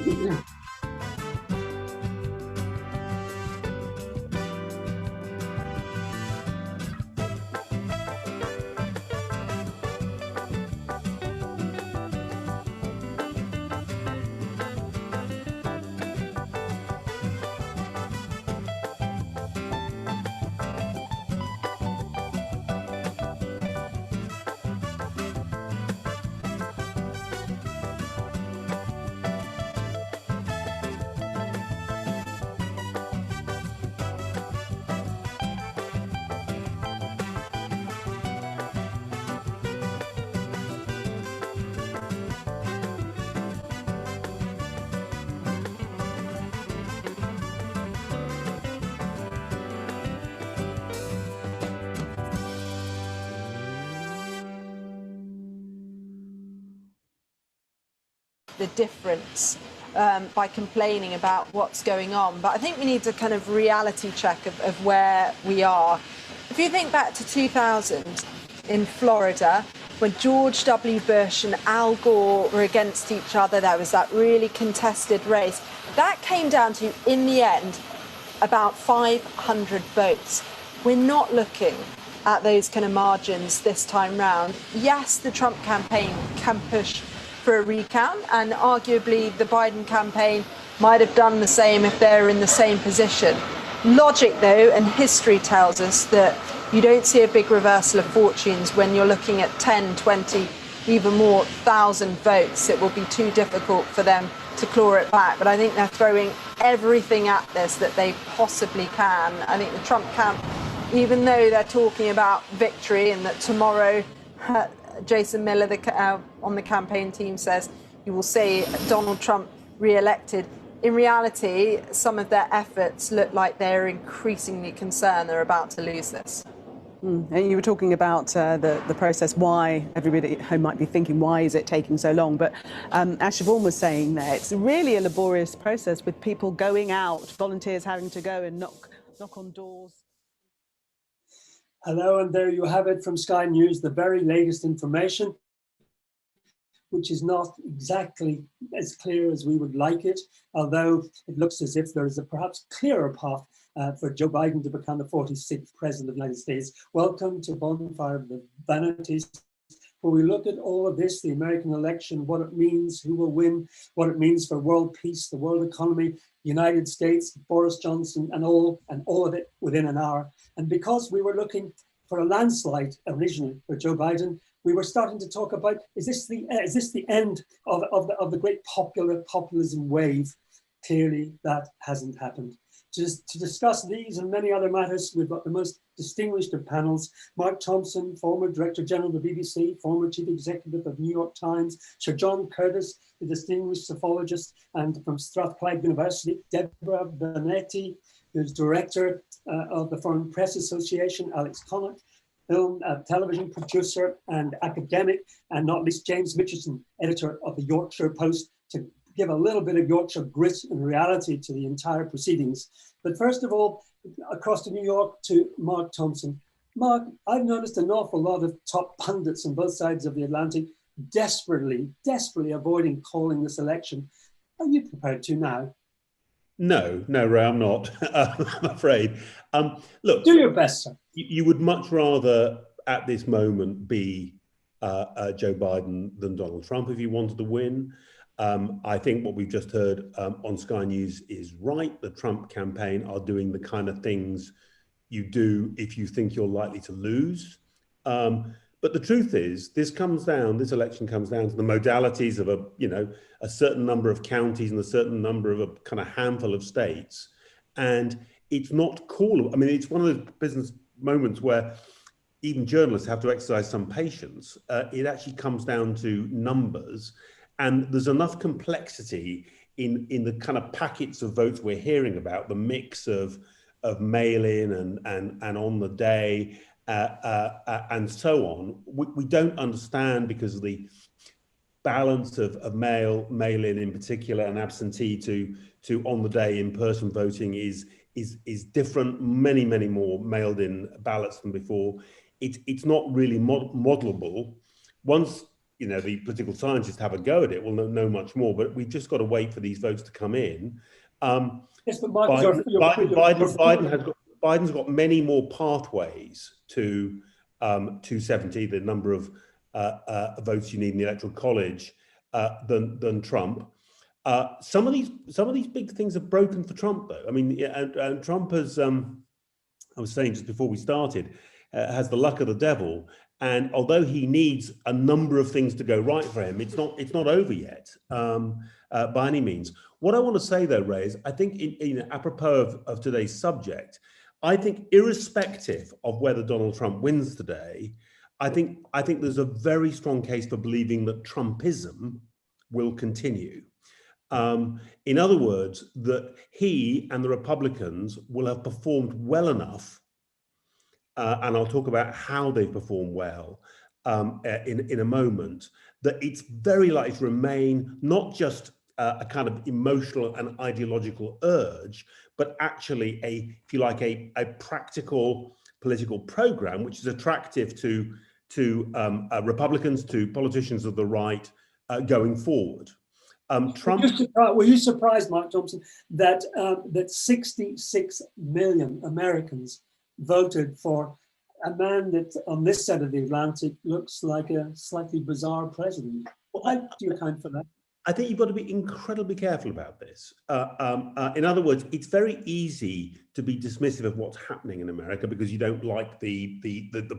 Yeah. The difference by complaining about what's going on. But I think we need a kind of reality check of where we are. If you think back to 2000 in Florida, when George W. Bush and Al Gore were against each other, there was that really contested race. That came down to, in the end, about 500 votes. We're not looking at those kind of margins this time round. Yes, the Trump campaign can push for a recount, and arguably the Biden campaign might have done the same if they were in the same position. Logic, though, and history tells us that you don't see a big reversal of fortunes when you're looking at 10, 20, even more thousand votes. It will be too difficult for them to claw it back. But I think they're throwing everything at this that they possibly can. I think the Trump camp, even though they're talking about victory and that tomorrow, Jason Miller on the campaign team says you will see Donald Trump re-elected. In reality, some of their efforts look like they're increasingly concerned they're about to lose this. And you were talking about the process, why everybody at home might be thinking, why is it taking so long? But as Siobhan was saying there, it's really a laborious process with people going out, volunteers having to go and knock on doors. Hello, and there you have it from Sky News, the very latest information, which is not exactly as clear as we would like it, although it looks as if there is a perhaps clearer path for Joe Biden to become the 46th president of the United States. Welcome to Bonfire, the Vanities, where we look at all of this, the American election, what it means, who will win, what it means for world peace, the world economy, United States, Boris Johnson, and all of it within an hour. And because we were looking for a landslide originally for Joe Biden, we were starting to talk about, is this the end of the great populism wave? Clearly, that hasn't happened. To discuss these and many other matters, we've got the most distinguished of panels. Mark Thompson, former Director General of the BBC, former Chief Executive of New York Times. Sir John Curtice, the distinguished psephologist, and from Strathclyde University. Deborah Bonetti, who's Director of the Foreign Press Association. Alex Cannock, film, television producer and academic. And not least James Mitchinson, editor of the Yorkshire Post, to give a little bit of Yorkshire grit and reality to the entire proceedings. But first of all, across to New York to Mark Thompson. Mark, I've noticed an awful lot of top pundits on both sides of the Atlantic desperately avoiding calling this election. Are you prepared to now? No, Ray, I'm not, I'm afraid. Look, do your best, sir. You would much rather at this moment be Joe Biden than Donald Trump if you wanted to win. I think what we've just heard on Sky News is right. The Trump campaign are doing the kind of things you do if you think you're likely to lose. But the truth is, this election comes down to the modalities of a certain number of counties and a certain number of a kind of handful of states. And it's not callable. I mean, it's one of those business moments where even journalists have to exercise some patience. It actually comes down to numbers. And there's enough complexity in the kind of packets of votes we're hearing about, the mix of mail-in and on the day and so on. We don't understand because of the balance of mail-in in particular and absentee to on the day in-person voting is different. Many more mailed-in ballots than before. It's not really modelable. Once the political scientists have a go at it will know much more, but we've just got to wait for these votes to come in. Yes, but Mark, Biden's got many more pathways to 270, the number of votes you need in the Electoral College, than Trump. Some of these big things are broken for Trump, though. I mean, and Trump has, I was saying just before we started, has the luck of the devil. And although he needs a number of things to go right for him, it's not over yet by any means. What I want to say, though, Ray, is I think, apropos of today's subject, I think irrespective of whether Donald Trump wins today, I think there's a very strong case for believing that Trumpism will continue. In other words, that he and the Republicans will have performed well enough, and I'll talk about how they perform well in a moment, that it's very likely to remain not just a kind of emotional and ideological urge, but actually if you like, a practical political program, which is attractive to Republicans, to politicians of the right going forward. Trump. Were you surprised, Mark Thompson, that 66 million Americans voted for a man that, on this side of the Atlantic, looks like a slightly bizarre president? How do you account for that? I think you've got to be incredibly careful about this. In other words, it's very easy to be dismissive of what's happening in America because you don't like the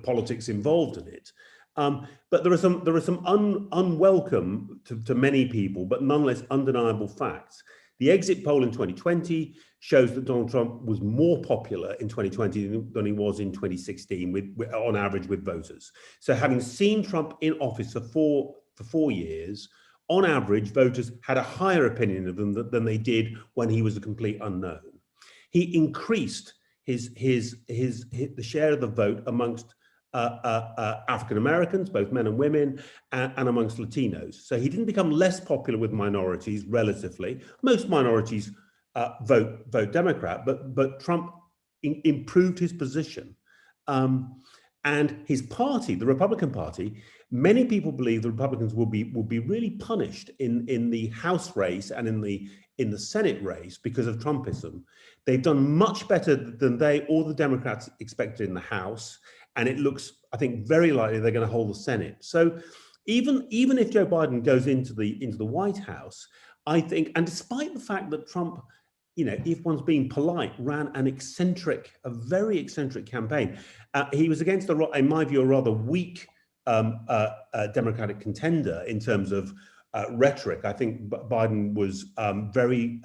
politics involved in it. But there are some unwelcome to many people, but nonetheless undeniable facts. The exit poll in 2020 shows that Donald Trump was more popular in 2020 than he was in 2016, with on average with voters. So having seen Trump in office for 4 years, on average, voters had a higher opinion of him than they did when he was a complete unknown. He increased the share of the vote amongst African Americans, both men and women, and amongst Latinos. So he didn't become less popular with minorities relatively. Most minorities vote Democrat, but Trump improved his position. And his party, the Republican Party, many people believe the Republicans will be really punished in the House race and in the Senate race because of Trumpism. They've done much better than they or the Democrats expected in the House, and it looks, I think, very likely they're going to hold the Senate. So even if Joe Biden goes into the White House, I think, and despite the fact that Trump, if one's being polite, ran a very eccentric campaign. He was against, in my view, a rather weak Democratic contender in terms of rhetoric. I think Biden was very,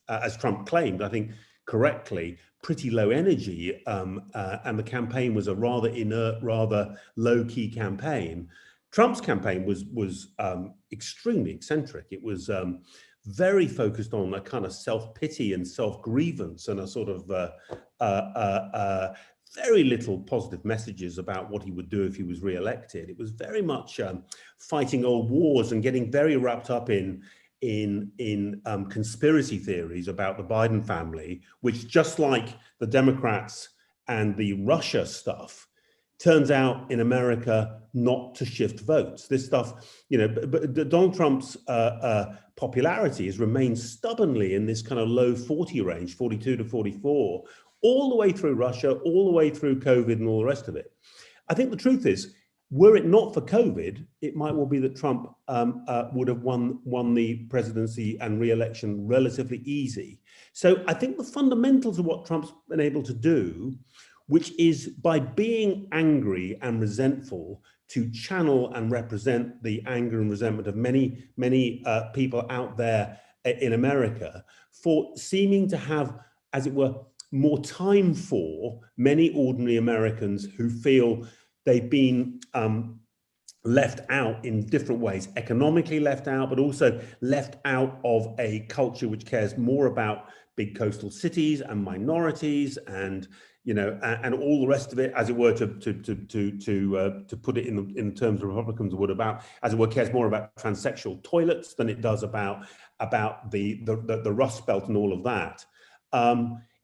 as Trump claimed, I think correctly, pretty low energy, and the campaign was a rather inert, rather low-key campaign. Trump's campaign was extremely eccentric. It was very focused on a kind of self-pity and self-grievance and a sort of very little positive messages about what he would do if he was re-elected. It was very much fighting old wars and getting very wrapped up in conspiracy theories about the Biden family, which, just like the Democrats and the Russia stuff, turns out in America not to shift votes. This stuff, but Donald Trump's popularity has remained stubbornly in this kind of low 40 range, 42 to 44, all the way through Russia, all the way through COVID and all the rest of it. I think the truth is, were it not for COVID, it might well be that Trump would have won the presidency and re-election relatively easy. So I think the fundamentals of what Trump's been able to do, which is by being angry and resentful, to channel and represent the anger and resentment of many people out there in America, for seeming to have, as it were, more time for many ordinary Americans who feel they've been left out in different ways, economically left out, but also left out of a culture which cares more about big coastal cities and minorities and and all the rest of it, as it were, to put it in terms of Republicans would, about, as it were, cares more about transsexual toilets than it does about the Rust Belt and all of that.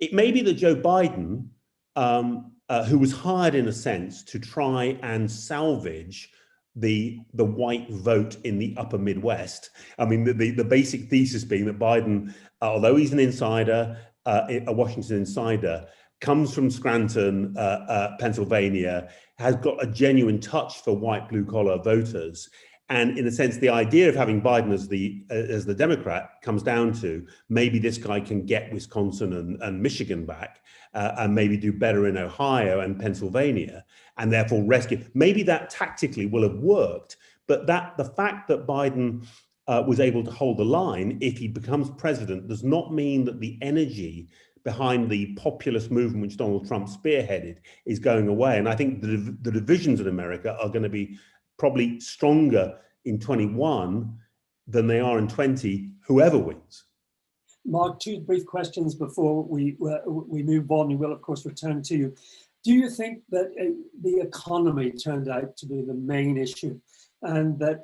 It may be that Joe Biden, who was hired in a sense to try and salvage the white vote in the upper Midwest. I mean, the basic thesis being that Biden, although he's an insider, a Washington insider, comes from Scranton, Pennsylvania, has got a genuine touch for white blue collar voters. And in a sense, the idea of having Biden as the Democrat comes down to maybe this guy can get Wisconsin and Michigan back, and maybe do better in Ohio and Pennsylvania, and therefore rescue. Maybe that tactically will have worked, but the fact that Biden was able to hold the line, if he becomes president, does not mean that the energy behind the populist movement which Donald Trump spearheaded is going away. And I think the divisions in America are going to be probably stronger in 21 than they are in 20, whoever wins. Mark, two brief questions before we move on. We will, of course, return to you. Do you think that the economy turned out to be the main issue, and that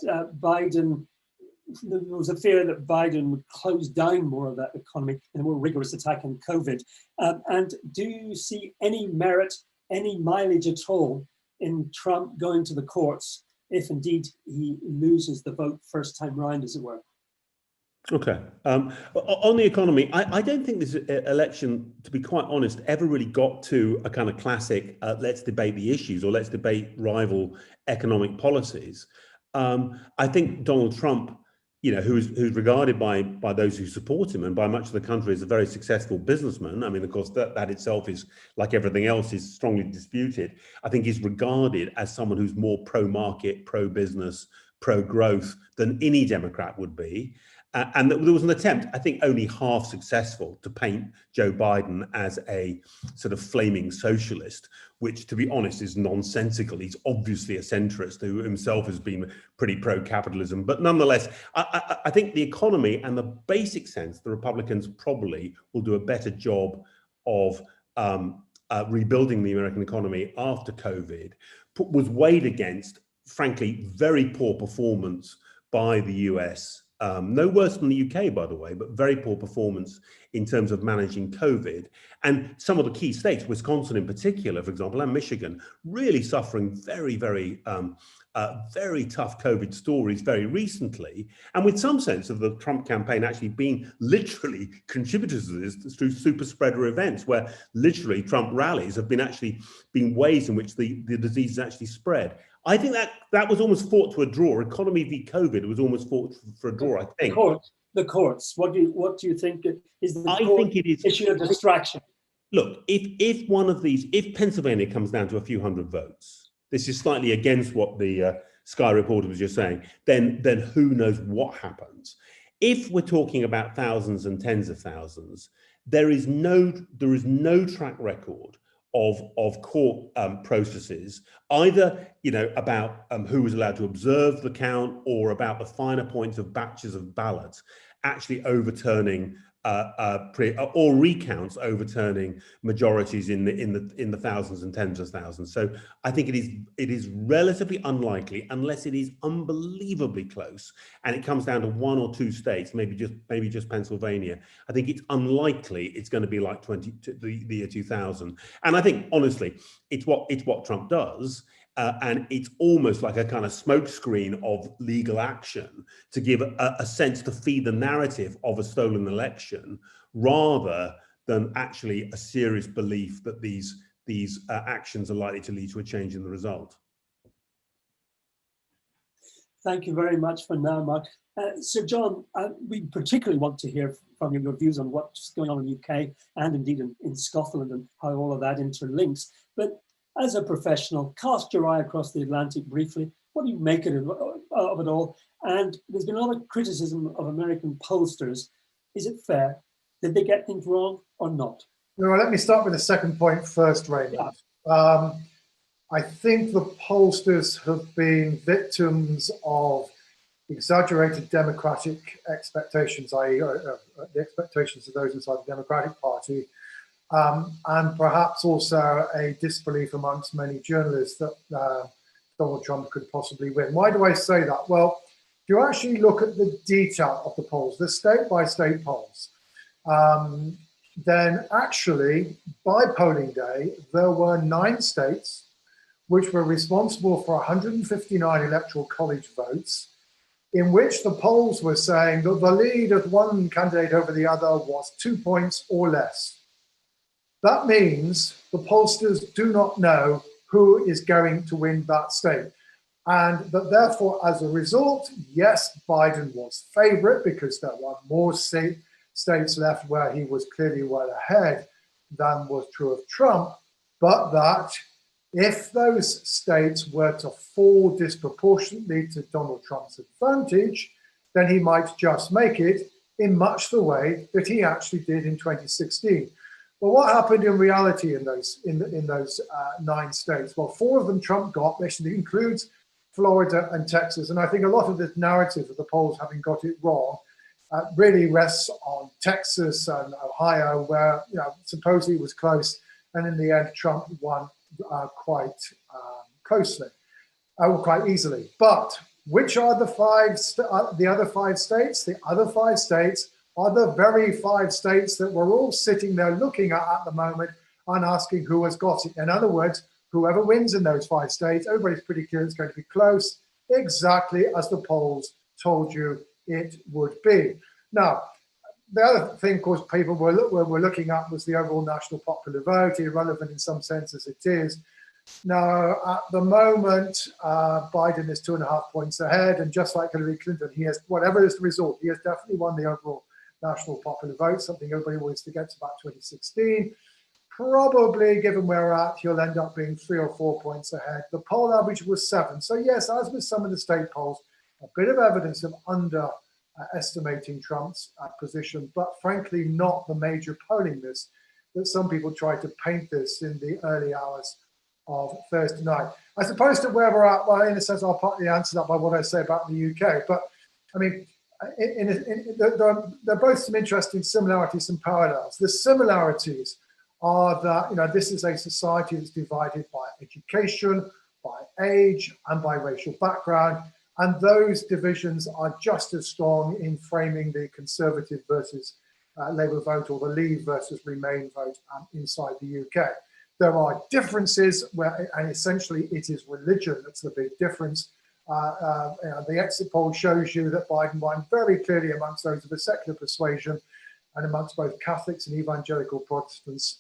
there was a fear that Biden would close down more of that economy in a more rigorous attack on COVID? And do you see any merit, any mileage at all in Trump going to the courts if indeed he loses the vote first time round, as it were? Okay. On the economy, I don't think this election, to be quite honest, ever really got to a kind of classic, let's debate the issues or let's debate rival economic policies. I think Donald Trump, who's regarded by those who support him and by much of the country as a very successful businessman. I mean, of course, that itself is, like everything else, is strongly disputed. I think he's regarded as someone who's more pro-market, pro-business, pro-growth than any Democrat would be. And there was an attempt, I think only half successful, to paint Joe Biden as a sort of flaming socialist, which, to be honest, is nonsensical. He's obviously a centrist who himself has been pretty pro-capitalism. But nonetheless, I think the economy and the basic sense, the Republicans probably will do a better job of rebuilding the American economy after COVID, was weighed against, frankly, very poor performance by the US. No worse than the UK, by the way, but very poor performance in terms of managing COVID. And some of the key states, Wisconsin in particular, for example, and Michigan, really suffering very, very, very tough COVID stories very recently. And with some sense of the Trump campaign actually being literally contributors to this through super spreader events, where literally Trump rallies have been ways in which the disease has actually spread. I think that was almost fought to a draw. Economy v. COVID was almost fought for a draw, I think. The courts. What do you think is the I think it is issue of distraction? Look, if Pennsylvania comes down to a few hundred votes, this is slightly against what the Sky reporter was just saying, then who knows what happens. If we're talking about thousands and tens of thousands, there is no track record of court processes, either about who was allowed to observe the count or about the finer points of batches of ballots actually overturning or recounts overturning majorities in the thousands and tens of thousands. So I think it is relatively unlikely, unless it is unbelievably close and it comes down to one or two states, maybe just Pennsylvania. I think it's unlikely it's going to be like the year 2000. And I think honestly, it's what Trump does. And it's almost like a kind of smokescreen of legal action to give a sense, to feed the narrative of a stolen election, rather than actually a serious belief that these actions are likely to lead to a change in the result. Thank you very much for now, Mark. Sir John, we particularly want to hear from you your views on what's going on in the UK and indeed in Scotland and how all of that interlinks. But as a professional, cast your eye across the Atlantic briefly. What do you make of it all? And there's been a lot of criticism of American pollsters. Is it fair? Did they get things wrong or not? Well, let me start with the second point first, Raymond. Yeah. I think the pollsters have been victims of exaggerated democratic expectations, i.e. the expectations of those inside the Democratic Party, and perhaps also a disbelief amongst many journalists that Donald Trump could possibly win. Why do I say that? Well, if you actually look at the detail of the polls, the state-by-state polls, then actually by polling day, there were 9 states which were responsible for 159 electoral college votes, in which the polls were saying that the lead of one candidate over the other was 2 points or less. That means the pollsters do not know who is going to win that state. And that therefore, as a result, yes, Biden was favorite because there were more states left where he was clearly well ahead than was true of Trump, but that if those states were to fall disproportionately to Donald Trump's advantage, then he might just make it in much the way that he actually did in 2016. But what happened in reality in those 9 states? Well, 4 of them Trump got, which includes Florida and Texas. And I think a lot of this narrative of the polls having got it wrong really rests on Texas and Ohio, where supposedly it was close, and in the end Trump won quite closely, quite easily. But which are the other 5 states? The other 5 states are the very 5 states that we're all sitting there looking at the moment and asking who has got it. In other words, whoever wins in those 5 states, everybody's pretty clear it's going to be close, exactly as the polls told you it would be. Now, the other thing, of course, people were looking at was the overall national popular vote, irrelevant in some sense as it is. Now, at the moment, Biden is 2.5 points ahead, and just like Hillary Clinton, he has, whatever is the result, he has definitely won the overall national popular vote, something everybody always forgets about 2016. Probably, given where we're at, he'll end up being 3 or 4 points ahead. The poll average was 7. So yes, as with some of the state polls, a bit of evidence of underestimating Trump's position, but frankly not the major polling miss that some people tried to paint this in the early hours of Thursday night. As opposed to where we're at, well, in a sense, I'll partly answer that by what I say about the UK. But I mean, there are both some interesting similarities and parallels. The similarities are that this is a society that's divided by education, by age, and by racial background, and those divisions are just as strong in framing the Conservative versus Labour vote or the Leave versus Remain vote inside the UK. There are differences and essentially it is religion that's the big difference. The exit poll shows you that Biden won very clearly amongst those of a secular persuasion, and amongst both Catholics and evangelical Protestants,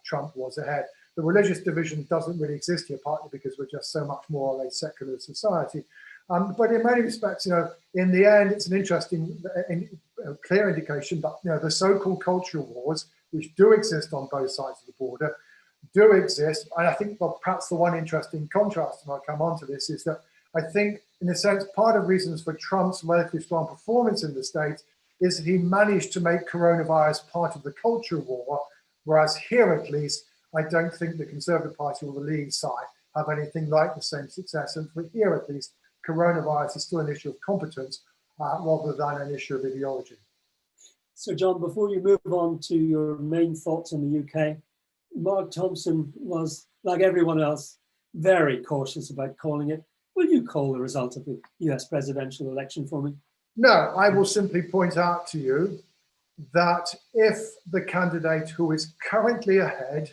Trump was ahead. The religious division doesn't really exist here, partly because we're just so much more of a secular society. But in many respects, in the end, it's an interesting, clear indication that the so-called cultural wars, which do exist on both sides of the border, do exist. And I think perhaps the one interesting contrast, and I'll come on to this, is that I think, in a sense, part of reasons for Trump's relatively strong performance in the States is that he managed to make coronavirus part of the culture war, whereas here, at least, I don't think the Conservative Party or the Leave side have anything like the same success. And for here, at least, coronavirus is still an issue of competence rather than an issue of ideology. So, John, before you move on to your main thoughts on the UK, Mark Thompson was, like everyone else, very cautious about calling it. Will you call the result of the US presidential election for me? No, I will simply point out to you that if the candidate who is currently ahead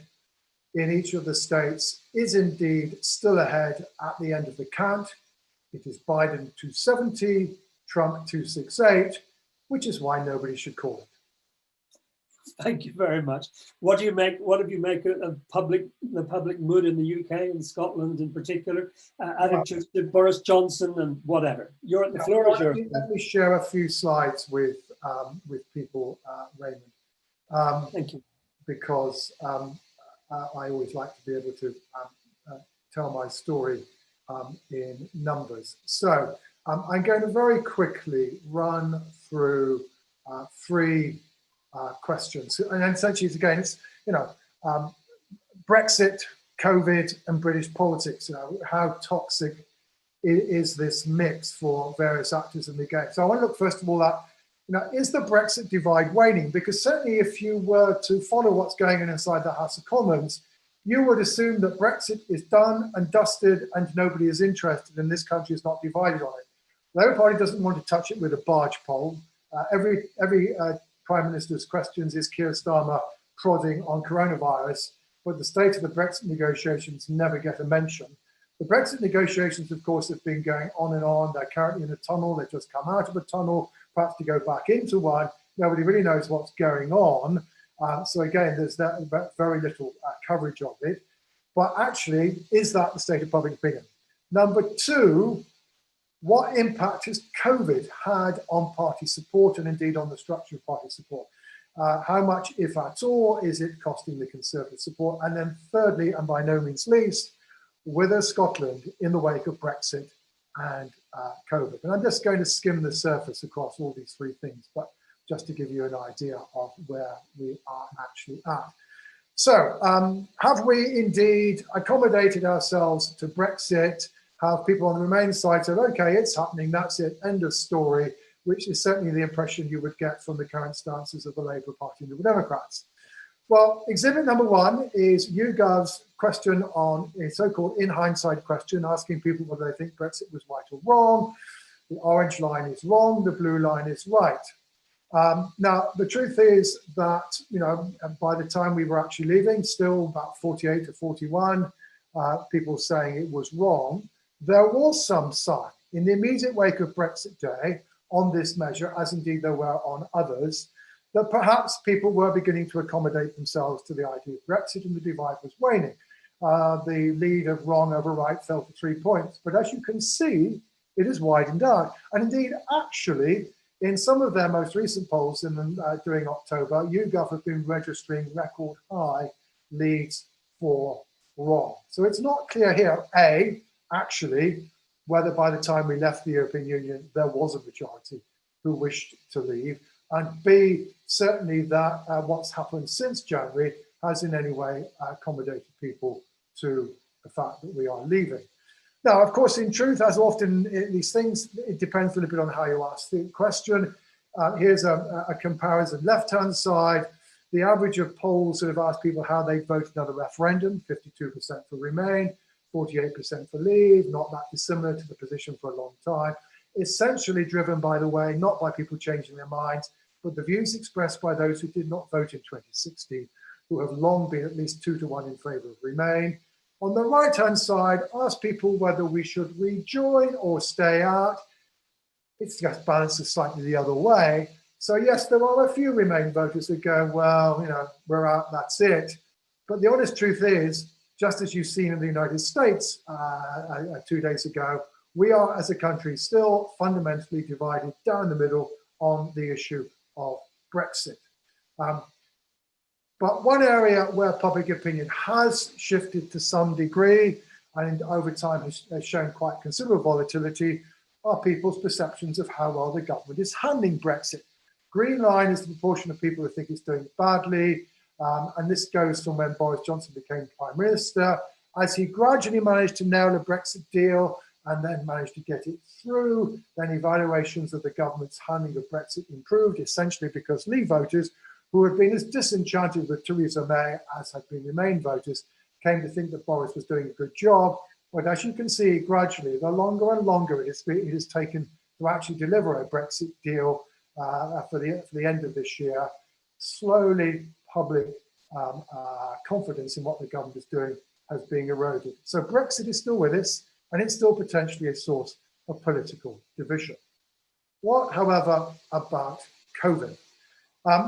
in each of the states is indeed still ahead at the end of the count, it is Biden 270, Trump 268, which is why nobody should call it. Thank you very much. What do you make? What do you make of the public mood in the UK and Scotland in particular? Attitudes to Boris Johnson and whatever. You're at the floor. Let me share a few slides with people, Raymond. Thank you. Because I always like to be able to tell my story in numbers. So I'm going to very quickly run through 3 questions, and essentially it's again, it's Brexit, COVID, and British politics. How toxic is this mix for various actors in the game? So I want to look first of all at, is the Brexit divide waning? Because certainly, if you were to follow what's going on inside the House of Commons, you would assume that Brexit is done and dusted, and nobody is interested, and this country is not divided on it. The Labour Party doesn't want to touch it with a barge pole. Every Prime Minister's questions is Keir Starmer prodding on coronavirus. but the state of the Brexit negotiations never get a mention. The Brexit negotiations, of course, have been going on and on. They're currently in a tunnel. They've just come out of a tunnel, perhaps to go back into one. Nobody really knows what's going on. So again, there's very little coverage of it. But actually, is that the state of public opinion? Number two, what impact has COVID had on party support and indeed on the structure of party support? How much, if at all, is it costing the Conservative support? And then thirdly, and by no means least, whether Scotland in the wake of Brexit and COVID. And I'm just going to skim the surface across all these three things, but just to give you an idea of where we are actually at. So have we indeed accommodated ourselves to Brexit? Have people on the Remain side said, okay, it's happening, that's it, end of story, which is certainly the impression you would get from the current stances of the Labour Party and the Democrats. Well, exhibit number one is YouGov's question on a so-called in hindsight question, asking people whether they think Brexit was right or wrong. The orange line is wrong, the blue line is right. Now, the truth is that, you know, by the time we were actually leaving, still about 48 to 41 people saying it was wrong. There was some sign in the immediate wake of Brexit Day on this measure, as indeed there were on others, that perhaps people were beginning to accommodate themselves to the idea of Brexit and the divide was waning. The lead of wrong over right fell to 3 points. But as you can see, it has widened out. And indeed, actually, in some of their most recent polls during October, YouGov have been registering record high leads for wrong. So it's not clear here, A, actually, whether by the time we left the European Union, there was a majority who wished to leave, and B, certainly that what's happened since January has in any way accommodated people to the fact that we are leaving. Now, of course, in truth, as often in these things, it depends a little bit on how you ask the question. Here's a comparison. Left-hand side, the average of polls sort of asked people how they voted on a referendum, 52% for Remain, 48% for Leave, not that dissimilar to the position for a long time. Essentially driven, by the way, not by people changing their minds, but the views expressed by those who did not vote in 2016, who have long been at least 2 to 1 in favour of Remain. On the right-hand side, ask people whether we should rejoin or stay out. It's just balances slightly the other way. So yes, there are a few Remain voters who go, well, you know, we're out, that's it. But the honest truth is, just as you've seen in the United States 2 days ago, we are as a country still fundamentally divided down the middle on the issue of Brexit. But one area where public opinion has shifted to some degree and over time has shown quite considerable volatility are people's perceptions of how well the government is handling Brexit. Green line is the proportion of people who think it's doing badly. And this goes from when Boris Johnson became Prime Minister, as he gradually managed to nail a Brexit deal and then managed to get it through. Then evaluations of the government's handling of Brexit improved, essentially because Leave voters, who had been as disenchanted with Theresa May as had been Remain voters, came to think that Boris was doing a good job. But as you can see, gradually, the longer and longer it has taken to actually deliver a Brexit deal for the end of this year, slowly public confidence in what the government is doing has been eroded. So Brexit is still with us, and it's still potentially a source of political division. What, however, about COVID?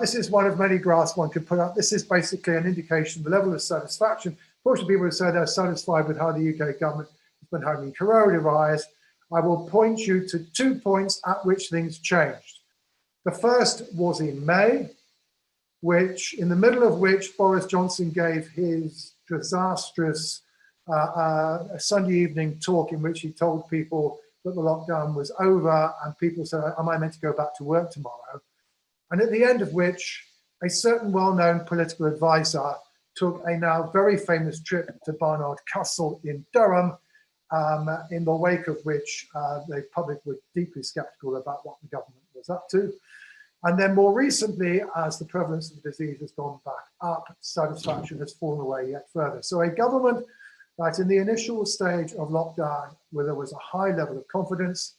This is one of many graphs one could put up. This is basically an indication of the level of satisfaction. Fortunately, people who say they're satisfied with how the UK government has been handling coronavirus. I will point you to 2 points at which things changed. The first was in May, which in the middle of which Boris Johnson gave his disastrous Sunday evening talk in which he told people that the lockdown was over, and people said, am I meant to go back to work tomorrow? And at the end of which, a certain well-known political advisor took a now very famous trip to Barnard Castle in Durham, in the wake of which the public were deeply sceptical about what the government was up to. And then more recently, as the prevalence of the disease has gone back up, satisfaction has fallen away yet further. So a government that in the initial stage of lockdown, where there was a high level of confidence,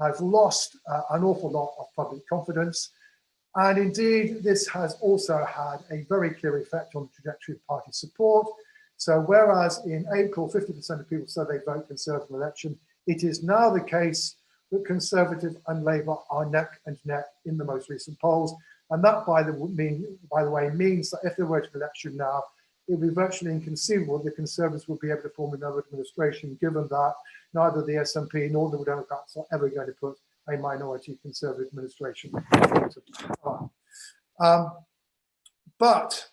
has lost an awful lot of public confidence. And indeed, this has also had a very clear effect on the trajectory of party support. So whereas in April, 50% of people said they vote Conservative election, it is now the case that Conservative and Labour are neck and neck in the most recent polls. And that, by the way, means that if there were an election now, it would be virtually inconceivable that the Conservatives would be able to form another administration, given that neither the SNP nor the Democrats are ever going to put a minority Conservative administration into power. But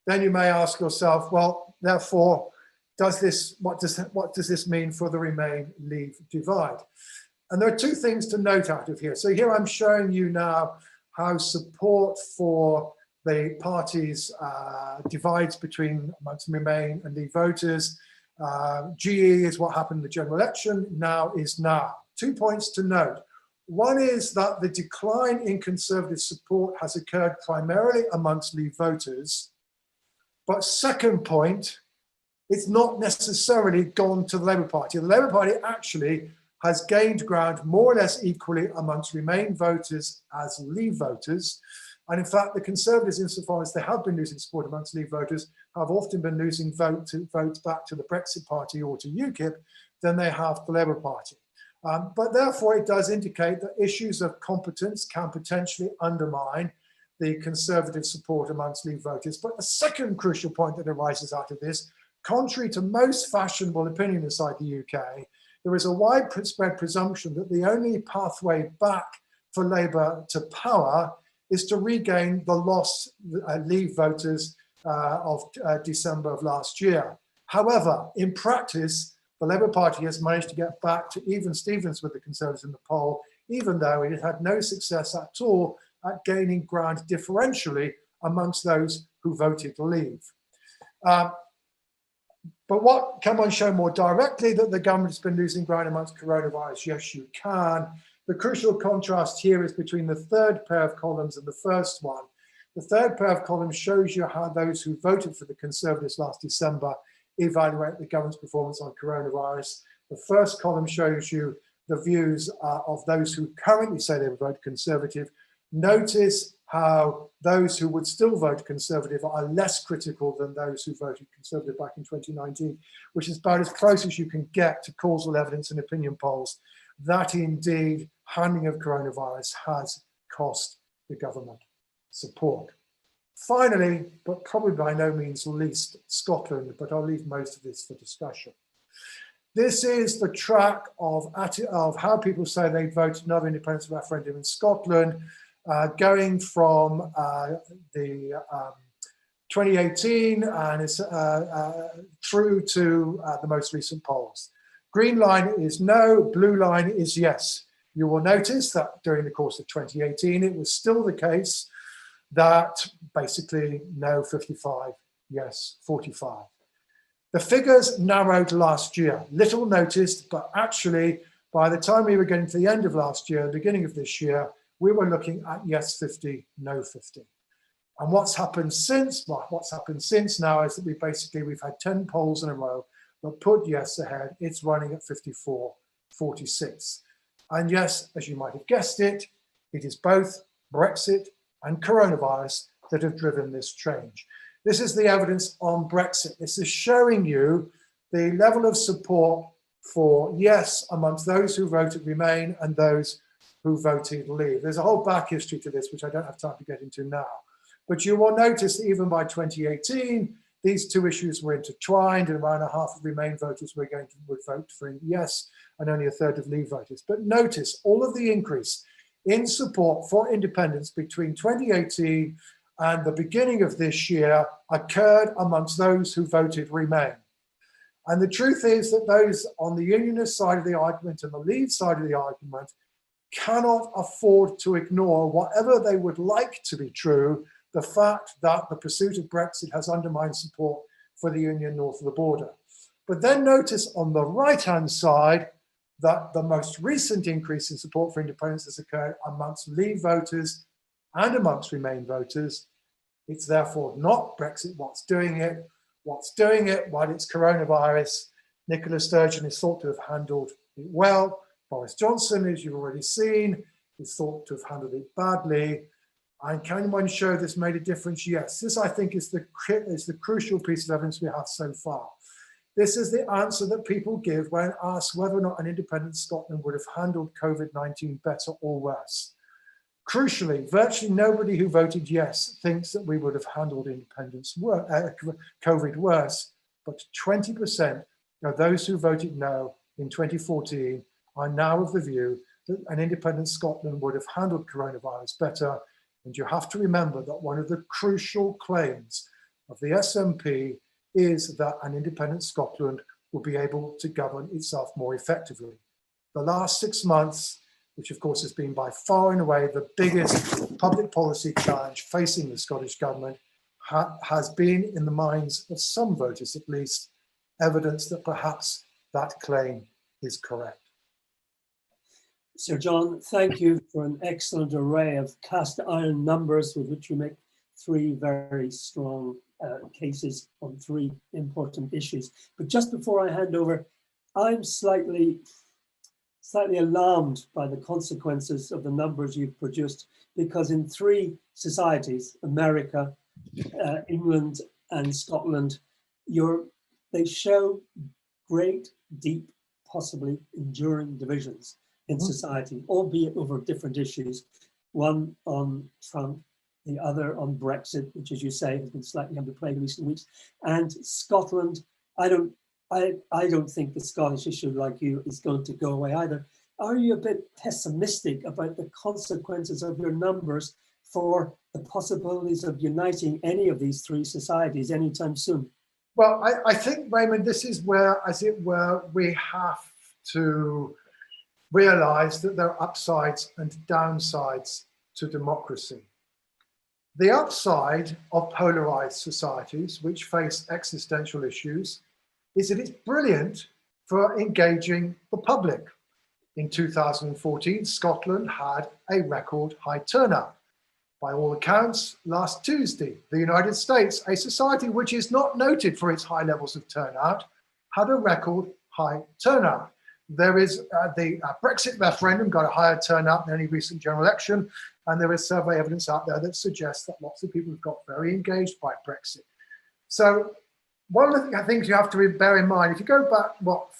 then you may ask yourself, well, therefore, what does this mean for the Remain-Leave divide? And there are two things to note out of here. So here I'm showing you now how support for the parties divides between amongst Remain and Leave voters. GE is what happened in the general election, now is now. 2 points to note. One is that the decline in Conservative support has occurred primarily amongst Leave voters. But second point, it's not necessarily gone to the Labour Party. The Labour Party actually has gained ground more or less equally amongst Remain voters as Leave voters. And in fact, the Conservatives, insofar as they have been losing support amongst Leave voters, have often been losing votes back to the Brexit Party or to UKIP than they have the Labour Party. But therefore, it does indicate that issues of competence can potentially undermine the Conservative support amongst Leave voters. But the second crucial point that arises out of this, contrary to most fashionable opinion inside the UK, there is a widespread presumption that the only pathway back for Labour to power is to regain the lost Leave voters of December of last year. However, in practice, the Labour Party has managed to get back to even Stevens with the Conservatives in the poll, even though it had no success at all at gaining ground differentially amongst those who voted Leave. But what can one show more directly that the government has been losing ground amongst coronavirus? Yes, you can. The crucial contrast here is between the third pair of columns and the first one. The third pair of columns shows you how those who voted for the Conservatives last December evaluate the government's performance on coronavirus. The first column shows you the views of those who currently say they would vote Conservative. Notice how those who would still vote Conservative are less critical than those who voted Conservative back in 2019, which is about as close as you can get to causal evidence in opinion polls that indeed handling of coronavirus has cost the government support. Finally, but probably by no means least, Scotland, but I'll leave most of this for discussion. This is the track of how people say they voted another independence referendum in Scotland, going from the 2018 and it's through to the most recent polls. Green line is no, blue line is yes. You will notice that during the course of 2018, it was still the case that basically no 55, yes 45. The figures narrowed last year, little noticed, but actually by the time we were getting to the end of last year, the beginning of this year, we were looking at yes 50, no 50. And what's happened since? Well, what's happened since now is that we've had 10 polls in a row that put yes ahead. It's running at 54, 46. And yes, as you might have guessed it is both Brexit and coronavirus that have driven this change. This is the evidence on Brexit. This is showing you the level of support for yes amongst those who voted Remain and those who voted Leave. There's a whole back history to this, which I don't have time to get into now. But you will notice that even by 2018, these two issues were intertwined, and around a half of Remain voters would vote for yes, and only a third of Leave voters. But notice all of the increase in support for independence between 2018 and the beginning of this year occurred amongst those who voted Remain. And the truth is that those on the unionist side of the argument and the Leave side of the argument cannot afford to ignore, whatever they would like to be true, the fact that the pursuit of Brexit has undermined support for the union north of the border. But then notice on the right-hand side that the most recent increase in support for independence has occurred amongst Leave voters and amongst Remain voters. It's therefore not Brexit what's doing it. What's doing it, while it's coronavirus, Nicola Sturgeon is thought to have handled it well. Boris Johnson, as you've already seen, is thought to have handled it badly. And can one show this made a difference? Yes. This, I think, is the crucial piece of evidence we have so far. This is the answer that people give when asked whether or not an independent Scotland would have handled COVID-19 better or worse. Crucially, virtually nobody who voted yes thinks that we would have handled COVID worse, but 20% of those who voted no in 2014 are now of the view that an independent Scotland would have handled coronavirus better. And you have to remember that one of the crucial claims of the SNP is that an independent Scotland will be able to govern itself more effectively. The last 6 months, which of course has been by far and away the biggest public policy challenge facing the Scottish government, has been, in the minds of some voters at least, evidence that perhaps that claim is correct. Sir John, thank you for an excellent array of cast iron numbers with which you make three very strong cases on three important issues. But just before I hand over, I'm slightly alarmed by the consequences of the numbers you've produced, because in three societies, America, England and Scotland, they show great, deep, possibly enduring divisions in society, albeit over different issues. One on Trump, the other on Brexit, which, as you say, has been slightly underplayed in recent weeks. And Scotland, I don't think the Scottish issue, like you, is going to go away either. Are you a bit pessimistic about the consequences of your numbers for the possibilities of uniting any of these three societies anytime soon? Well, I think, Raymond, this is where, as it were, we have to realize that there are upsides and downsides to democracy. The upside of polarized societies which face existential issues is that it's brilliant for engaging the public. In 2014, Scotland had a record high turnout. By all accounts, last Tuesday, the United States, a society which is not noted for its high levels of turnout, had a record high turnout. There is the Brexit referendum got a higher turnout than any recent general election, and there is survey evidence out there that suggests that lots of people have got very engaged by Brexit. So one of the things you have to bear in mind, if you go back,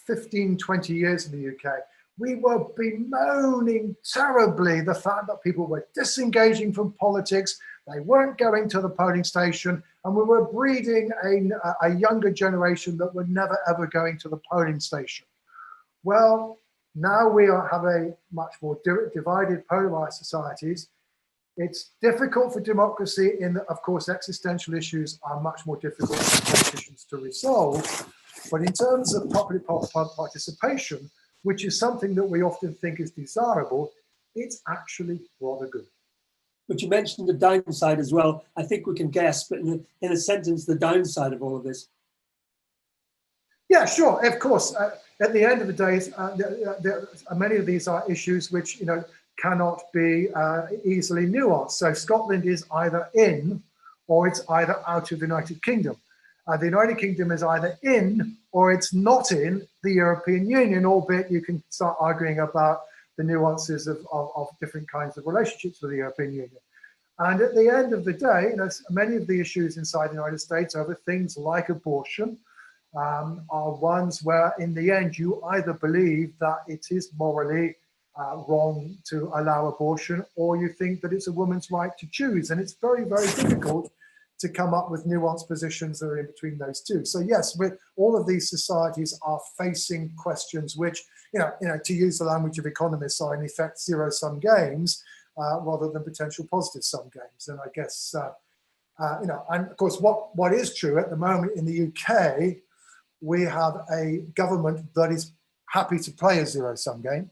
15, 20 years in the UK, we were bemoaning terribly the fact that people were disengaging from politics, they weren't going to the polling station, and we were breeding a younger generation that were never ever going to the polling station. Well, now we have a much more divided, polarized societies. It's difficult for democracy in that, of course, existential issues are much more difficult for politicians to resolve. But in terms of public participation, which is something that we often think is desirable, it's actually rather good. But you mentioned the downside as well. I think we can guess, but in a sentence, the downside of all of this. Yeah, sure, of course. At the end of the day, many of these are issues which cannot be easily nuanced. So Scotland is either in or it's either out of the United Kingdom. The United Kingdom is either in or it's not in the European Union, albeit you can start arguing about the nuances of different kinds of relationships with the European Union. And at the end of the day, many of the issues inside the United States over things like abortion are ones where in the end you either believe that it is morally wrong to allow abortion, or you think that it's a woman's right to choose. And it's very, very difficult to come up with nuanced positions that are in between those two. So yes, all of these societies are facing questions which, to use the language of economists, are in effect zero-sum games rather than potential positive-sum games. And I guess, and of course, what is true at the moment in the UK, we have a government that is happy to play a zero-sum game.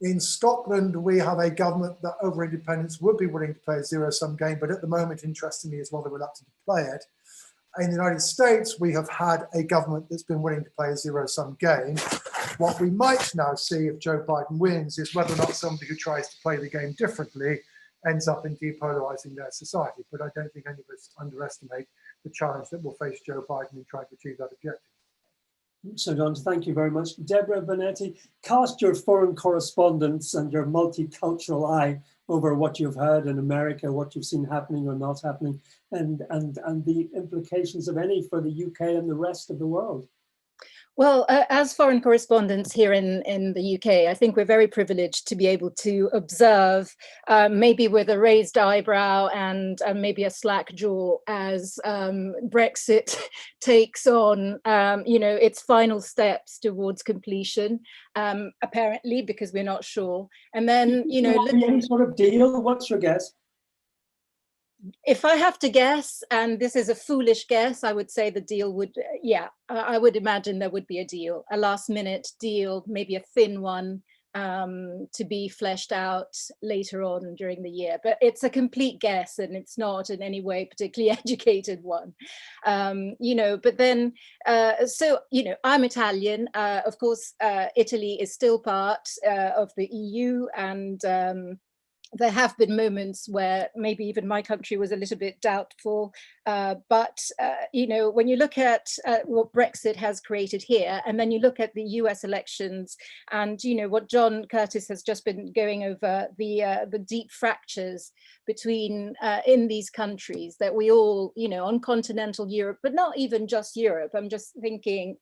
In Scotland, we have a government that over independence would be willing to play a zero-sum game, but at the moment, interestingly, is rather reluctant to play it. In the United States, we have had a government that's been willing to play a zero-sum game. What we might now see if Joe Biden wins is whether or not somebody who tries to play the game differently ends up in depolarizing their society. But I don't think any of us underestimate the challenge that will face Joe Biden in trying to achieve that objective. So, John, thank you very much. Deborah, Bonetti, cast your foreign correspondence and your multicultural eye over what you've heard in America, what you've seen happening or not happening, and the implications of any for the UK and the rest of the world? Well, as foreign correspondents here in the UK, I think we're very privileged to be able to observe, maybe with a raised eyebrow and maybe a slack jaw, as Brexit takes on, its final steps towards completion, apparently, because we're not sure. And then, any sort of deal. What's your guess? If I have to guess, and this is a foolish guess, I would say the deal would, I would imagine there would be a deal, a last minute deal, maybe a thin one, to be fleshed out later on during the year. But it's a complete guess, and it's not in any way particularly educated one. But then, I'm Italian. Of course, Italy is still part of the EU, and there have been moments where maybe even my country was a little bit doubtful. But when you look at what Brexit has created here, and then you look at the US elections, and what John Curtice has just been going over, the deep fractures between in these countries that we all, on continental Europe, but not even just Europe. I'm just thinking,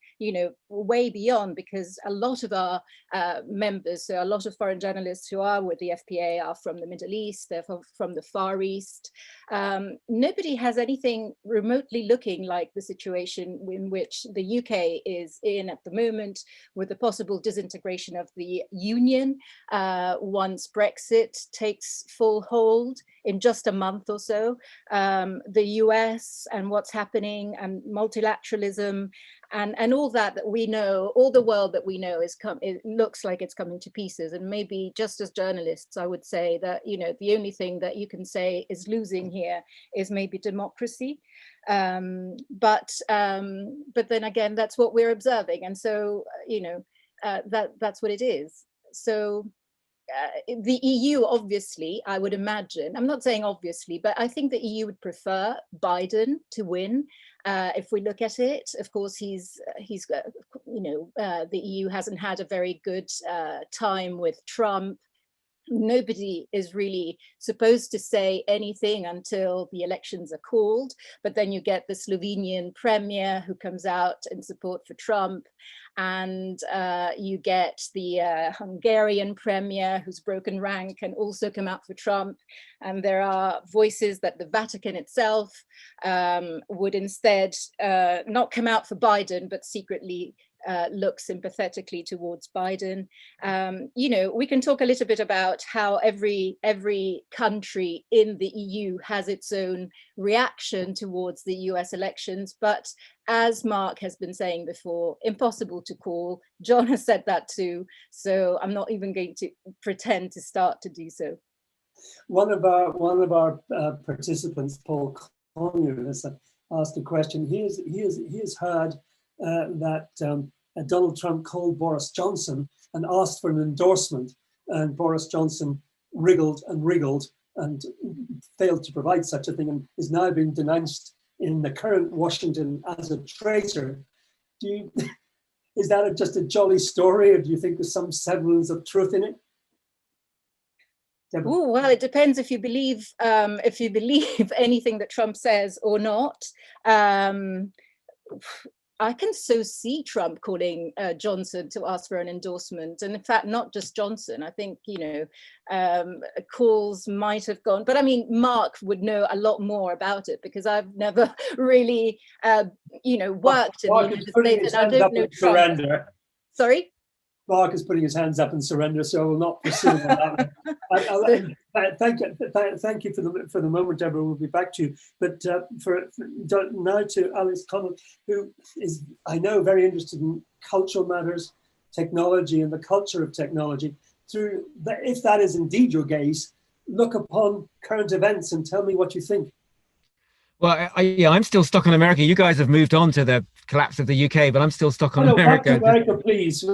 way beyond, because a lot of our members, so a lot of foreign journalists who are with the FPA are from the Middle East, they're from the Far East. Nobody has anything remotely looking like the situation in which the UK is in at the moment, with the possible disintegration of the Union once Brexit takes full hold in just a month or so. The US and what's happening, and multilateralism, and all that we know, all the world that we know it looks like it's coming to pieces. And maybe just as journalists, I would say that, the only thing that you can say is losing here is maybe democracy. But then again, that's what we're observing. And so, that's what it is. So the EU, obviously, I would imagine, I'm not saying obviously, but I think the EU would prefer Biden to win. If we look at it, of course, the EU hasn't had a very good time with Trump. Nobody is really supposed to say anything until the elections are called, but then you get the Slovenian premier who comes out in support for Trump, and you get the Hungarian premier who's broken rank and also come out for Trump. And there are voices that the Vatican itself would instead not come out for Biden, but secretly look sympathetically towards Biden. We can talk a little bit about how every country in the EU has its own reaction towards the US elections, but as Mark has been saying before, impossible to call. John has said that too, so I'm not even going to pretend to start to do so. One of our participants, Paul Collier, has asked a question. He has heard that Donald Trump called Boris Johnson and asked for an endorsement, and Boris Johnson wriggled and failed to provide such a thing, and is now being denounced in the current Washington as a traitor. Is that just a jolly story, or do you think there's some semblance of truth in it? Oh, well, it depends if you believe anything that Trump says or not. I can so see Trump calling Johnson to ask for an endorsement. And in fact, not just Johnson. I think, calls might have gone. But I mean, Mark would know a lot more about it, because I've never really, worked in the United States, and I don't know Trump. Surrender. Sorry? Mark is putting his hands up in surrender, so I will not pursue him on that one. Thank you for the moment, Deborah. We'll be back to you. But now to Alex Cannock, who is, I know, very interested in cultural matters, technology, and the culture of technology. If that is indeed your gaze, look upon current events and tell me what you think. Well, I'm still stuck on America. You guys have moved on to the collapse of the UK, but I'm still stuck on America. Back to America, please.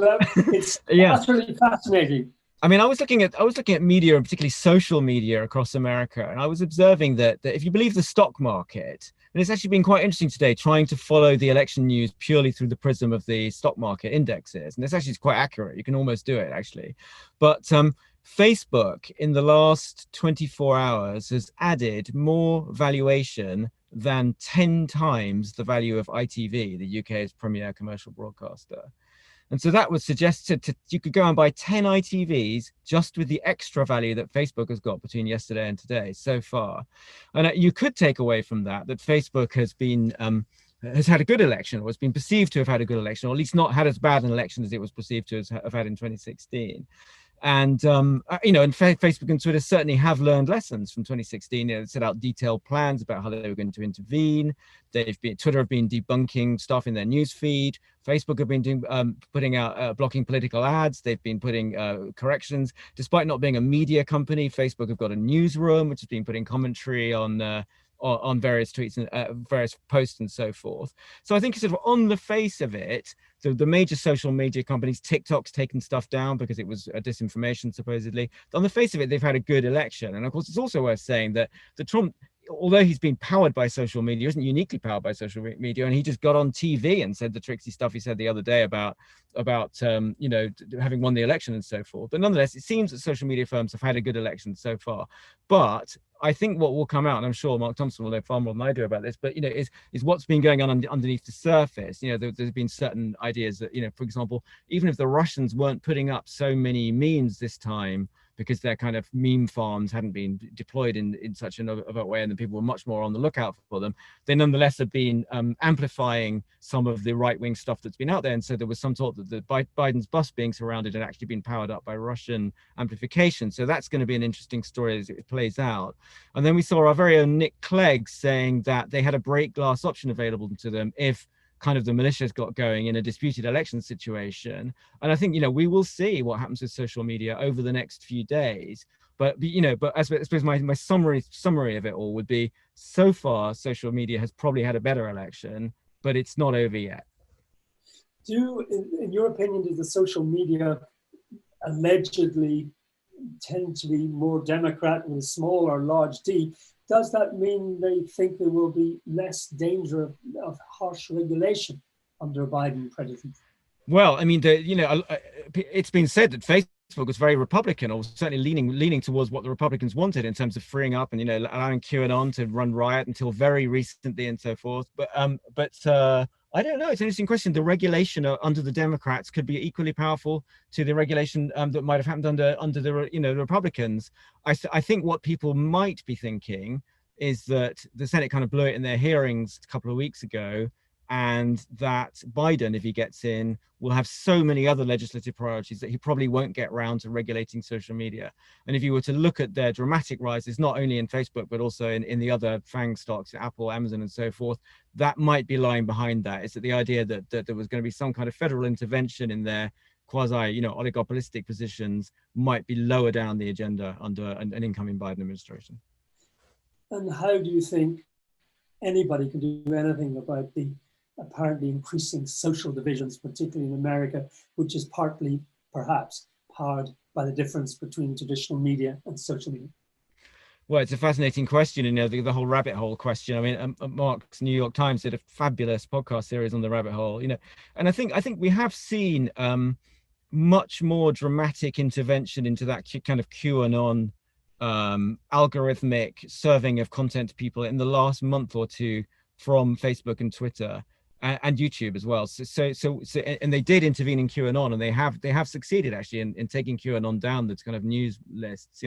It's utterly fascinating. I mean, I was looking at media, and particularly social media across America, and I was observing that if you believe the stock market, and it's actually been quite interesting today, trying to follow the election news purely through the prism of the stock market indexes, and it's actually quite accurate. You can almost do it, actually. But Facebook in the last 24 hours has added more valuation than 10 times the value of ITV, the UK's premier commercial broadcaster. And so that would suggest you could go and buy 10 ITVs just with the extra value that Facebook has got between yesterday and today so far. And you could take away from that Facebook has had a good election, or has been perceived to have had a good election, or at least not had as bad an election as it was perceived to have had in 2016. And Facebook and Twitter certainly have learned lessons from 2016. They set out detailed plans about how they were going to intervene. Twitter have been debunking stuff in their news feed. Facebook have been putting out blocking political ads. They've been putting corrections. Despite not being a media company, Facebook have got a newsroom which has been putting commentary on various tweets and various posts and so forth. So I think sort of on the face of it, the major social media companies, TikTok's taken stuff down because it was disinformation, supposedly. On the face of it, they've had a good election. And of course, it's also worth saying that Trump, although he's been powered by social media, isn't uniquely powered by social media. And he just got on TV and said the tricksy stuff he said the other day about having won the election and so forth. But nonetheless, it seems that social media firms have had a good election so far. But I think what will come out, and I'm sure Mark Thompson will know far more than I do about this, but is what's been going on underneath the surface. There's been certain ideas that, for example, even if the Russians weren't putting up so many memes this time, because their kind of meme farms hadn't been deployed in such an overt way, and the people were much more on the lookout for them, they nonetheless have been amplifying some of the right-wing stuff that's been out there. And so there was some thought that Biden's bus being surrounded had actually been powered up by Russian amplification. So that's going to be an interesting story as it plays out. And then we saw our very own Nick Clegg saying that they had a break glass option available to them if kind of the militias got going in a disputed election situation. And I think, we will see what happens with social media over the next few days. But I suppose my summary of it all would be, so far, social media has probably had a better election, but it's not over yet. In your opinion, does the social media allegedly tend to be more Democrat with a small or large D? Does that mean they think there will be less danger of harsh regulation under a Biden presidency? Well, I mean, it's been said that Facebook was very Republican, or certainly leaning towards what the Republicans wanted in terms of freeing up and allowing QAnon to run riot until very recently and so forth. But I don't know. It's an interesting question. The regulation under the Democrats could be equally powerful to the regulation that might have happened under the Republicans. I think what people might be thinking is that the Senate kind of blew it in their hearings a couple of weeks ago, and that Biden, if he gets in, will have so many other legislative priorities that he probably won't get around to regulating social media. And if you were to look at their dramatic rises, not only in Facebook, but also in the other FANG stocks, Apple, Amazon, and so forth, that might be lying behind that. Is that the idea that there was going to be some kind of federal intervention in their quasi, oligopolistic positions might be lower down the agenda under an incoming Biden administration. And how do you think anybody can do anything about the apparently increasing social divisions, particularly in America, which is partly perhaps powered by the difference between traditional media and social media? Well, it's a fascinating question, the whole rabbit hole question. I mean, Mark's New York Times did a fabulous podcast series on the rabbit hole, and I think we have seen much more dramatic intervention into that kind of QAnon algorithmic serving of content to people in the last month or two from Facebook and Twitter. And YouTube as well. So, and they did intervene in QAnon, and they have succeeded actually in taking QAnon down the kind of news lists.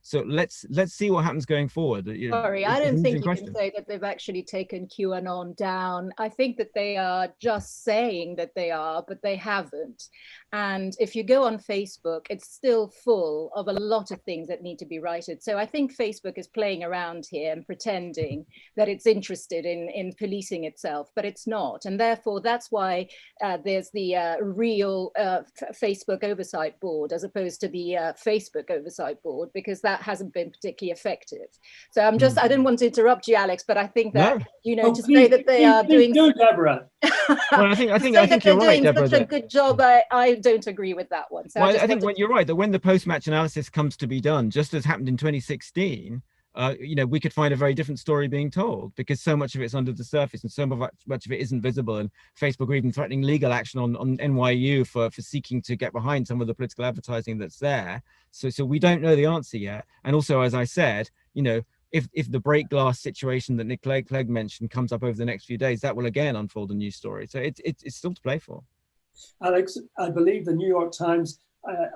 So let's see what happens going forward. Sorry, I don't think you can say that they've actually taken QAnon down. I think that they are just saying that they are, but they haven't. And if you go on Facebook, it's still full of a lot of things that need to be righted. So I think Facebook is playing around here and pretending that it's interested in policing itself, but it's not. And therefore, that's why there's the real Facebook Oversight Board as opposed to the Facebook Oversight Board, because that hasn't been particularly effective. So I didn't want to interrupt you, Alex, but I think that, to say that they are doing... Deborah. Well, I think you're right, Deborah. Such a good job. I don't agree with that one. So I think you're right, that when the post-match analysis comes to be done, just as happened in 2016, you know, we could find a very different story being told, because so much of it's under the surface and so much of it isn't visible. And Facebook are even threatening legal action on NYU for seeking to get behind some of the political advertising that's there. So we don't know the answer yet. And also, as I said, you know, if the break glass situation that Nick Clegg mentioned comes up over the next few days, that will again unfold a new story. So it's still to play for. Alex, I believe the New York Times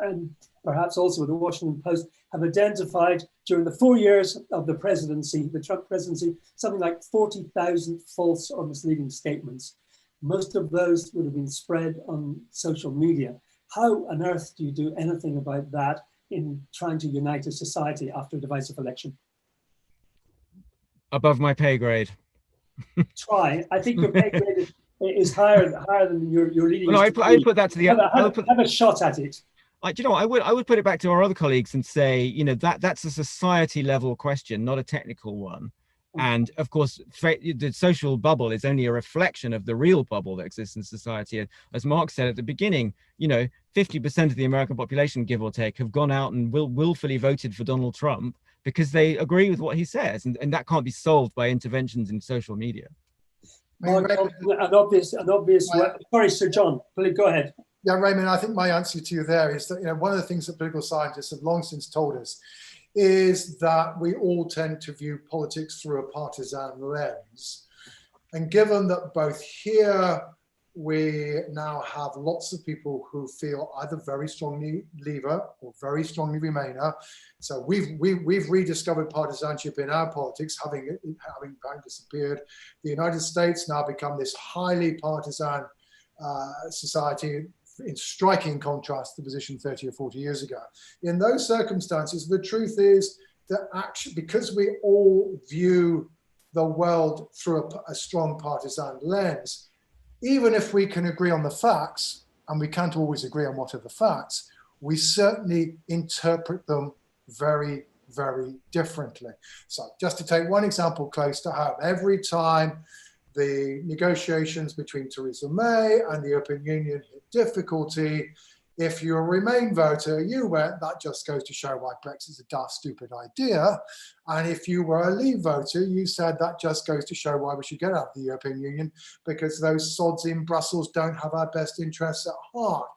and perhaps also the Washington Post have identified during the 4 years of the presidency, the Trump presidency, something like 40,000 false or misleading statements. Most of those would have been spread on social media. How on earth do you do anything about that in trying to unite a society after a divisive election? Above my pay grade. Try. I think your pay grade is higher than your leading. Well, no, I put that to the have a shot at it. Do you know what, I would put it back to our other colleagues and say, you know, that's a society level question, not a technical one. And of course, the social bubble is only a reflection of the real bubble that exists in society. As Mark said at the beginning, you know, 50% of the American population, give or take, have gone out and willfully voted for Donald Trump because they agree with what he says. And that can't be solved by interventions in social media. Mark, an obvious sorry, Sir John, please go ahead. Yeah, Raymond, I think my answer to you there is that, you know, one of the things that political scientists have long since told us is that we all tend to view politics through a partisan lens. And given that both here we now have lots of people who feel either very strongly Leaver or very strongly Remainer, so we've rediscovered partisanship in our politics, having disappeared. The United States now become this highly partisan society, in striking contrast to the position 30 or 40 years ago. In those circumstances, the truth is that actually, because we all view the world through a strong partisan lens, even if we can agree on the facts, and we can't always agree on what are the facts, we certainly interpret them very, very differently. So just to take one example close to home, every time the negotiations between Theresa May and the European Union hit difficulty, if you're a Remain voter, you went, that just goes to show why Brexit's a daft, stupid idea. And if you were a Leave voter, you said that just goes to show why we should get out of the European Union, because those sods in Brussels don't have our best interests at heart.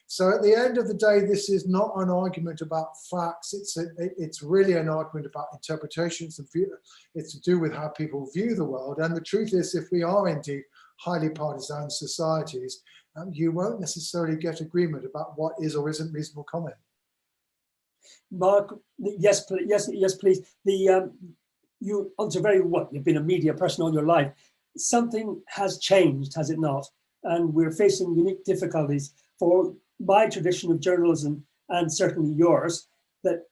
So at the end of the day, this is not an argument about facts. It's really an argument about interpretations and view. It's to do with how people view the world. And the truth is, if we are indeed highly partisan societies, you won't necessarily get agreement about what is or isn't reasonable comment. Mark, yes, please. You answer very well. You've been a media person all your life. Something has changed, has it not? And we're facing unique difficulties for my tradition of journalism, and certainly yours, that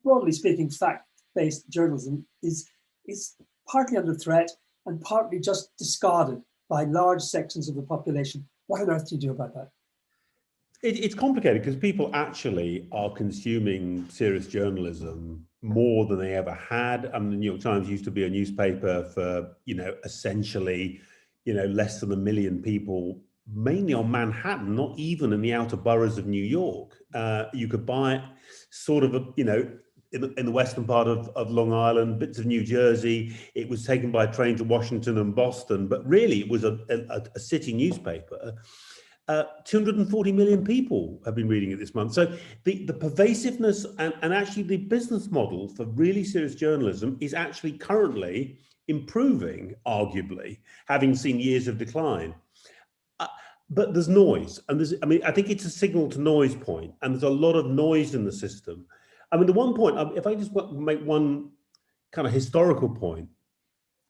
broadly speaking, fact-based journalism is partly under threat and partly just discarded by large sections of the population. What on earth do you do about that? It's complicated because people actually are consuming serious journalism more than they ever had. I mean, the New York Times used to be a newspaper for, you know, essentially, you know, less than 1 million people, mainly on Manhattan, not even in the outer boroughs of New York. You could buy it sort of, you know, in the western part of Long Island, bits of New Jersey. It was taken by train to Washington and Boston, but really it was a city newspaper. 240 million people have been reading it this month. So the pervasiveness and actually the business model for really serious journalism is actually currently improving, arguably, having seen years of decline. But there's noise, and I think it's a signal to noise point, and there's a lot of noise in the system. I mean, the one point, if I just make one kind of historical point,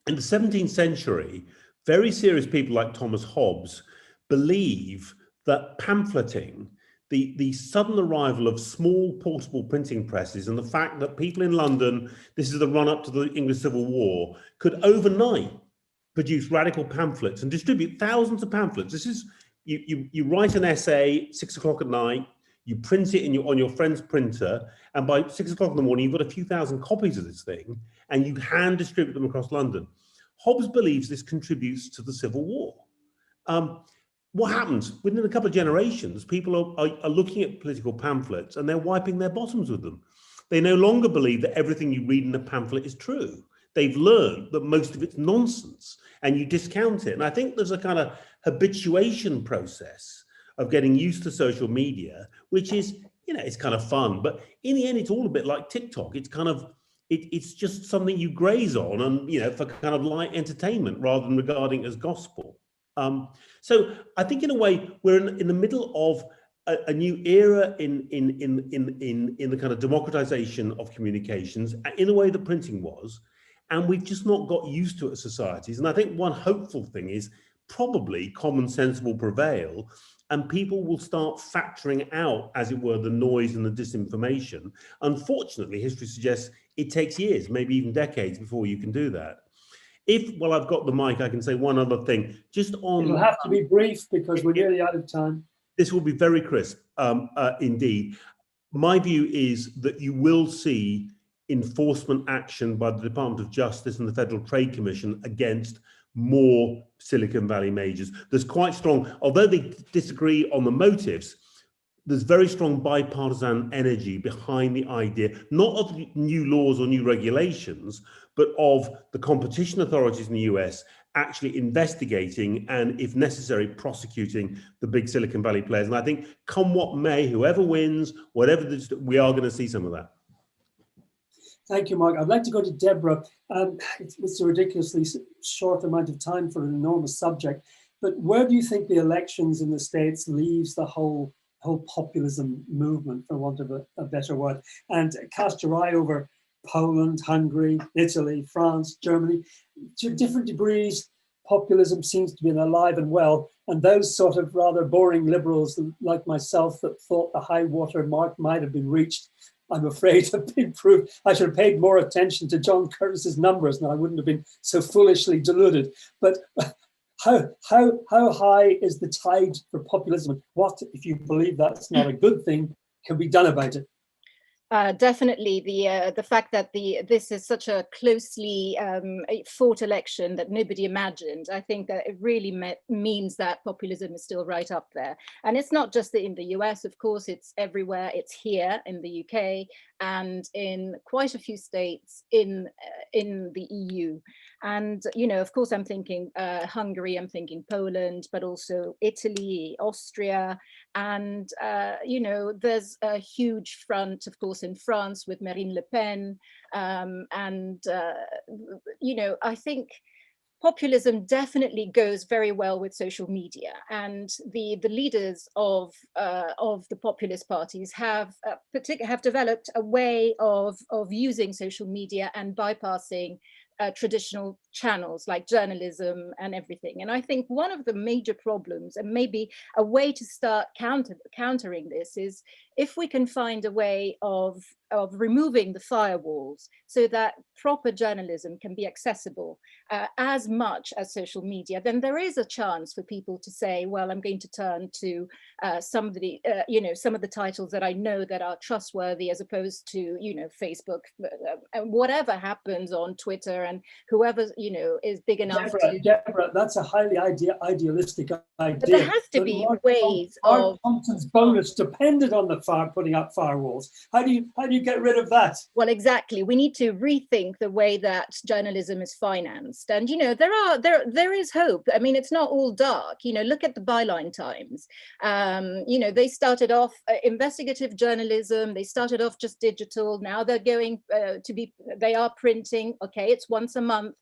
in the 17th century, very serious people like Thomas Hobbes believe that pamphleting, the sudden arrival of small portable printing presses, and the fact that people in London, this is the run-up to the English Civil War, could overnight produce radical pamphlets and distribute thousands of pamphlets. This is, you write an essay 6 o'clock at night, you print it on your friend's printer, and by 6 o'clock in the morning, you've got a few thousand copies of this thing, and you hand distribute them across London. Hobbes believes this contributes to the Civil War. What happens? Within a couple of generations, people are looking at political pamphlets and they're wiping their bottoms with them. They no longer believe that everything you read in a pamphlet is true. They've learned that most of it's nonsense and you discount it. And I think there's a kind of habituation process of getting used to social media, which is, you know, it's kind of fun, but in the end, it's all a bit like TikTok. It's kind of, it's just something you graze on and, you know, for kind of light entertainment rather than regarding it as gospel. So I think in a way, we're in the middle of a new era in the kind of democratization of communications in the way that printing was. And we've just not got used to it as societies. And I think one hopeful thing is probably common sense will prevail and people will start factoring out, as it were, the noise and the disinformation. Unfortunately, history suggests it takes years, maybe even decades before you can do that. While I've got the mic, I can say one other thing. Just on, it'll have to be brief because we're nearly out of time. This will be very crisp, indeed. My view is that you will see enforcement action by the Department of Justice and the Federal Trade Commission against more Silicon Valley majors. There's quite strong, although they disagree on the motives, there's very strong bipartisan energy behind the idea, not of new laws or new regulations, but of the competition authorities in the US actually investigating and, if necessary, prosecuting the big Silicon Valley players. And I think, come what may, whoever wins, whatever this, we are going to see some of that. Thank you, Mark. I'd like to go to Deborah. It's a ridiculously short amount of time for an enormous subject, but where do you think the elections in the States leaves the whole populism movement, for want of a better word? And cast your eye over Poland, Hungary, Italy, France, Germany. To different degrees, populism seems to be alive and well. And those sort of rather boring liberals like myself that thought the high water mark might have been reached, I'm afraid have been proved. I should have paid more attention to John Curtice's numbers and I wouldn't have been so foolishly deluded. But how high is the tide for populism? What, if you believe that's not a good thing, can be done about it? Definitely the fact that this is such a closely fought election that nobody imagined. I think that it really means that populism is still right up there. And it's not just in the US, of course, it's everywhere. It's here in the UK and in quite a few states in the EU. And, you know, of course, I'm thinking Hungary, I'm thinking Poland, but also Italy, Austria. And, you know, there's a huge front, of course, in France with Marine Le Pen. You know, I think populism definitely goes very well with social media, and the leaders of the populist parties have developed a way of using social media and bypassing traditional channels like journalism and everything. And I think one of the major problems, and maybe a way to start countering this, is if we can find a way of removing the firewalls so that proper journalism can be accessible as much as social media, then there is a chance for people to say, well, I'm going to turn to some of the titles that I know that are trustworthy, as opposed to, you know, Facebook, and whatever happens on Twitter and whoever, you know, is big enough to... Deborah, that's a highly idealistic idea. But there has to be ways of... Thompson's bonus depended on the putting up firewalls. How do you get rid of that? Well, exactly. We need to rethink the way that journalism is financed. And, you know, there is hope. I mean, it's not all dark. You know, look at the Byline Times. You know, they started off investigative journalism. They started off just digital. Now they're going they are printing. Okay, it's once a month.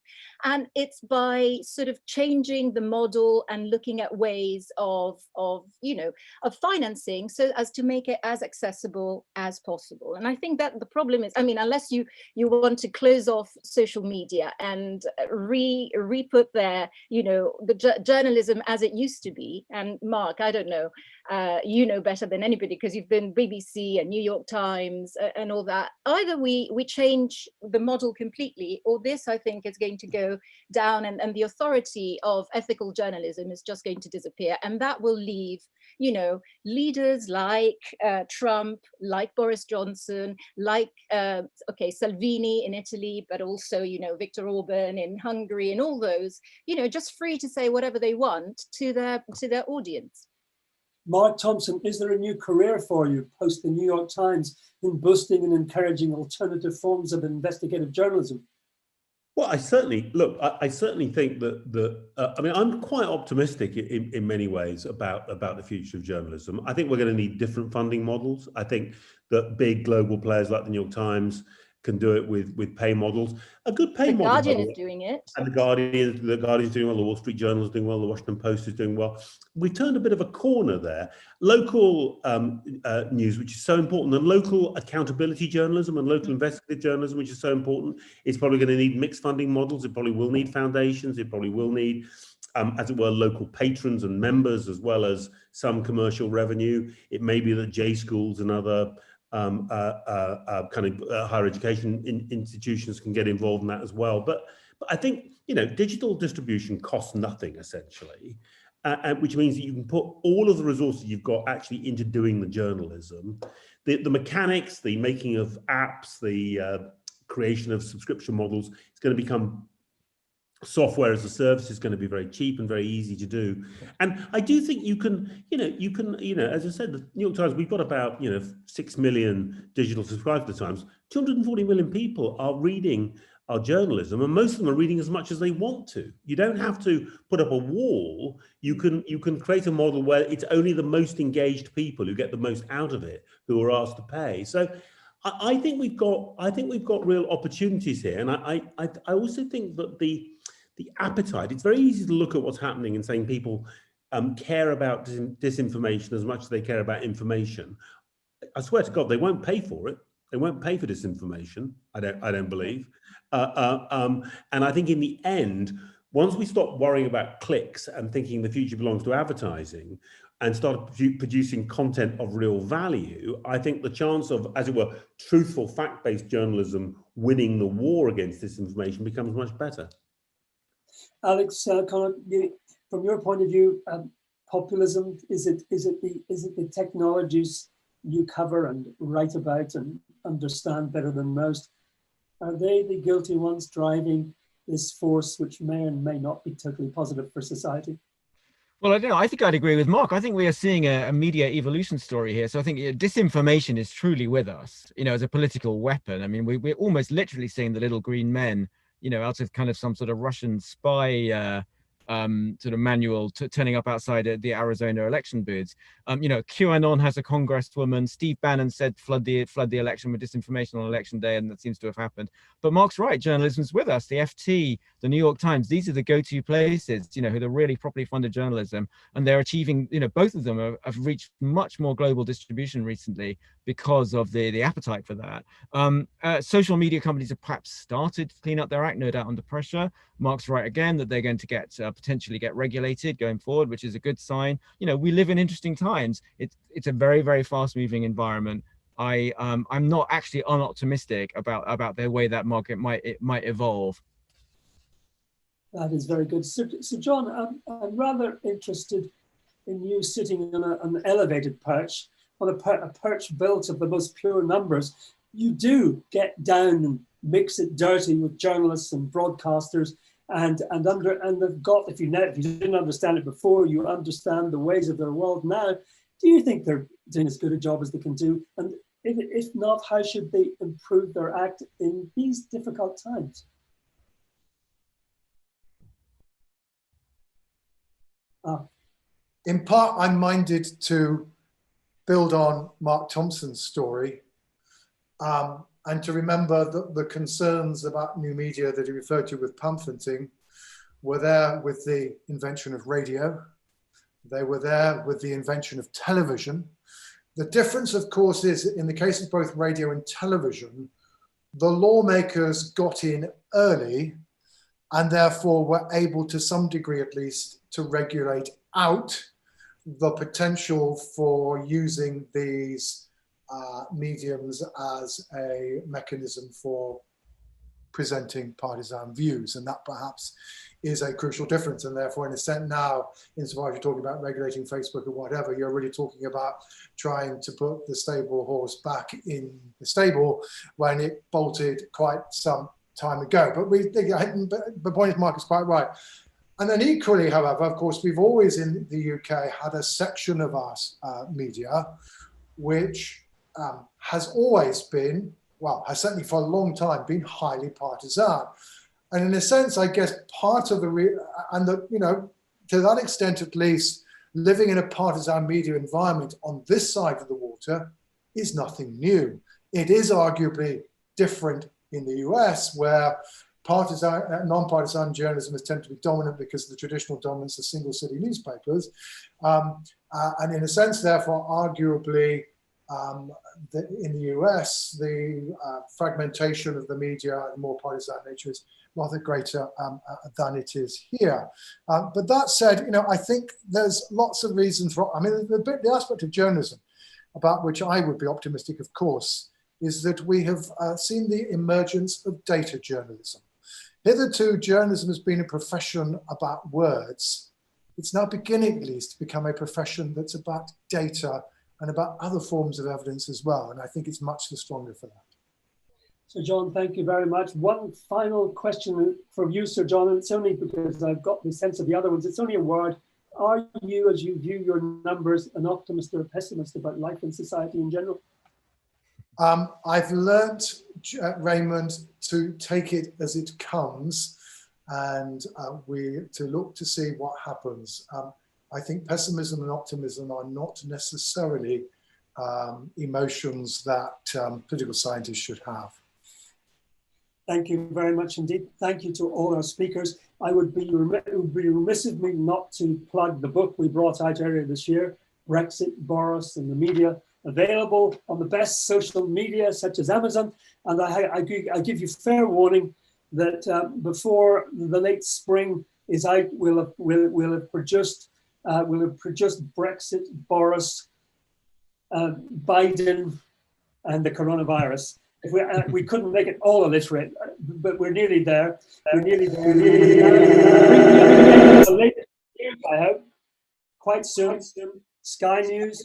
And it's by sort of changing the model and looking at ways of financing so as to make it as accessible as possible. And I think that the problem is, I mean, unless you want to close off social media and re-put there, you know, the journalism as it used to be. And Mark, I don't know, you know better than anybody because you've been BBC and New York Times and all that. Either we change the model completely, or this, I think, is going to go down, and the authority of ethical journalism is just going to disappear. And that will leave, you know, leaders like Trump, like Boris Johnson, like Salvini in Italy, but also, you know, Viktor Orban in Hungary, and all those, you know, just free to say whatever they want to their audience. Mark Thompson, is there a new career for you post the New York Times in boosting and encouraging alternative forms of investigative journalism? Well, I certainly think that I mean, I'm quite optimistic in many ways about the future of journalism. I think we're going to need different funding models. I think that big global players like the New York Times can do it with pay models. A good pay The model, Guardian is doing it. and the Guardian's doing well, the Wall Street Journal is doing well, the Washington Post is doing well. We've turned a bit of a corner there. Local news, which is so important, and local accountability journalism and local investigative journalism, which is so important, is probably going to need mixed funding models. It probably will need foundations. It probably will need, as it were, local patrons and members, as well as some commercial revenue. It may be that J schools and other kind of higher education institutions can get involved in that as well. But I think, you know, digital distribution costs nothing, essentially, which means that you can put all of the resources you've got actually into doing the journalism. The mechanics, the making of apps, the creation of subscription models, it's going to become software as a service is going to be very cheap and very easy to do. And I do think you can, as I said, the New York Times, we've got about, 6 million digital subscribers to the Times. 240 million people are reading our journalism, and most of them are reading as much as they want to. You don't have to put up a wall. You can create a model where it's only the most engaged people who get the most out of it who are asked to pay. So I think we've got real opportunities here. And I also think that the appetite, it's very easy to look at what's happening and saying people care about disinformation as much as they care about information. I swear to God, they won't pay for it. They won't pay for disinformation. I don't believe. And I think in the end, once we stop worrying about clicks and thinking the future belongs to advertising and start producing content of real value, I think the chance of, as it were, truthful, fact-based journalism winning the war against disinformation becomes much better. Alex, Cannock, from your point of view, populism, is it the technologies you cover and write about and understand better than most? Are they the guilty ones driving this force, which may and may not be totally positive for society? Well, I don't know. I think I'd agree with Mark. I think we are seeing a media evolution story here. So I think disinformation is truly with us, as a political weapon. I mean, we're almost literally seeing the little green men, out of kind of some sort of Russian spy sort of manual turning up outside the Arizona election booths. QAnon has a congresswoman. Steve Bannon said flood the election with disinformation on election day, and that seems to have happened. But Mark's right, journalism's with us. The FT, the New York Times, these are the go-to places, who are really properly funded journalism, and they're achieving, both of them have reached much more global distribution recently because of the appetite for that. Social media companies have perhaps started to clean up their act, no doubt under pressure. Mark's right again that they're going to potentially get regulated going forward, which is a good sign. We live in interesting times. It's a very, very fast moving environment. I'm not actually unoptimistic about the way that market might evolve. That is very good. So John, I'm rather interested in you sitting on an elevated perch, on a perch built of the most pure numbers. You do get down and mix it dirty with journalists and broadcasters, and they've got, if you didn't understand it before, you understand the ways of their world now. Do you think they're doing as good a job as they can do? And if not, how should they improve their act in these difficult times? In part, I'm minded to build on Mark Thompson's story and to remember that the concerns about new media that he referred to with pamphleting were there with the invention of radio. They were there with the invention of television. The difference, of course, is in the case of both radio and television, the lawmakers got in early and therefore were able, to some degree at least, to regulate out the potential for using these mediums as a mechanism for presenting partisan views. And that perhaps is a crucial difference. And therefore, in a sense now, insofar as you're talking about regulating Facebook or whatever, you're really talking about trying to put the stable horse back in the stable when it bolted quite some time ago. But the point is, Mark is quite right. And then equally, however, of course, we've always in the UK had a section of our media which has always been, well, has certainly for a long time been highly partisan. And in a sense, I guess part of the, to that extent at least, living in a partisan media environment on this side of the water is nothing new. It is arguably different in the US, where non-partisan journalism has tended to be dominant because of the traditional dominance of single city newspapers. And in a sense, therefore, arguably, in the US, the fragmentation of the media and more partisan nature is rather greater than it is here. But that said, I think there's lots of reasons for, the aspect of journalism about which I would be optimistic, of course, is that we have seen the emergence of data journalism. Hitherto, journalism has been a profession about words. It's now beginning, at least, to become a profession that's about data and about other forms of evidence as well. And I think it's much the stronger for that. So, John, thank you very much. One final question for you, Sir John, and it's only because I've got the sense of the other ones. It's only a word. Are you, as you view your numbers, an optimist or a pessimist about life and society in general? I've learnt, Raymond, to take it as it comes and to look to see what happens. I think pessimism and optimism are not necessarily emotions that political scientists should have. Thank you very much indeed. Thank you to all our speakers. It would be remiss of me not to plug the book we brought out earlier this year, Brexit, Boris and the Media, available on the best social media such as Amazon. And I give you fair warning that before the late spring is out, we'll have produced Brexit, Boris, Biden, and the coronavirus. If we couldn't make it all illiterate, but we're nearly there. We're nearly there. I hope quite soon. Sky News.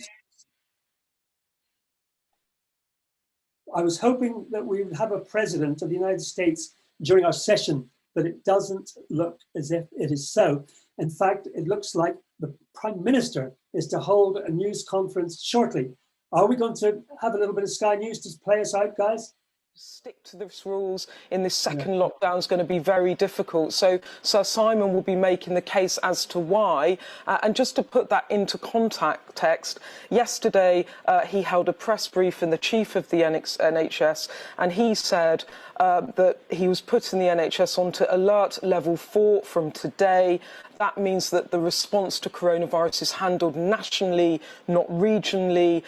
I was hoping that we would have a president of the United States during our session, but it doesn't look as if it is so. In fact, it looks like the Prime Minister is to hold a news conference shortly. Are we going to have a little bit of Sky News to play us out, guys? Stick to the rules in this second lockdown is going to be very difficult. So Sir Simon will be making the case as to why. And just to put that into context, yesterday he held a press brief in the chief of the NHS, and he said that he was putting the NHS onto alert level 4 from today. That means that the response to coronavirus is handled nationally, not regionally.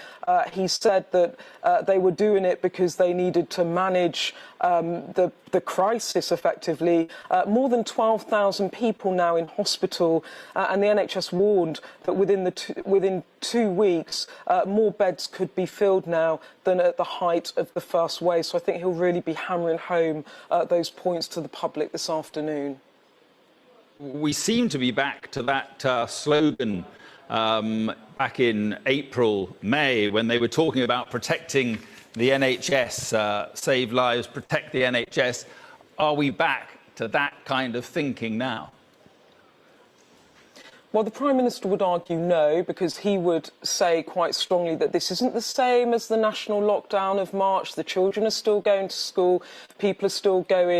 He said that they were doing it because they needed to manage the crisis effectively. More than 12,000 people now in hospital, and the NHS warned that within 2 weeks, more beds could be filled now than at the height of the first wave. So I think he'll really be hammering home those points to the public this afternoon. We seem to be back to that slogan back in April, May, when they were talking about protecting the NHS, save lives, protect the NHS. Are we back to that kind of thinking now? Well, the Prime Minister would argue no, because he would say quite strongly that this isn't the same as the national lockdown of March. The children are still going to school, people are still going